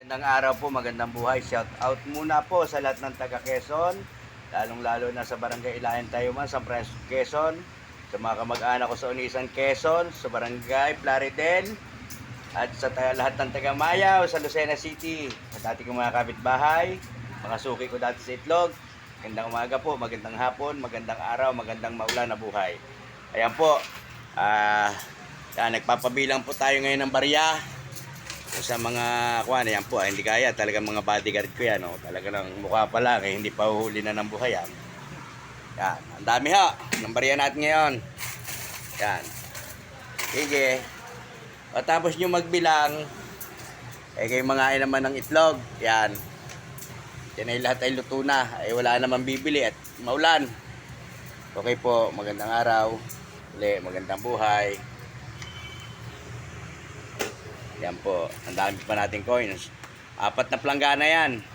Magandang araw po, magandang buhay. Shout out muna po sa lahat ng taga Quezon, lalong-lalo na sa Barangay Ilayan Tayuman, sa Pres Quezon, sa mga kamag-anak ko sa Unisan Quezon, sa Barangay Plaridel, at sa lahat ng taga Mayaw sa Lucena City, at dati kong mga kapitbahay, mga suki ko dati sa Itlog. Magandang umaga po, magandang hapon, magandang araw, magandang maulan na buhay. Ayan po, nagpapabilang po tayo ngayon ng barya sa mga kuwan. Yan po, hindi kaya talagang mga bodyguard ko yan, talaga lang mukha pa lang, hindi pa uhuli na ng buhay yan. Yan, ang dami ho ng barya natin ngayon. Yan, sige, patapos nyo magbilang, kayo mga naman ng itlog. Yan, yan ay lahat ay luto na, wala naman bibili at maulan. Okay po, magandang araw uli, magandang buhay. Yan po, ang dami pa nating coins. 4 na planggana yan.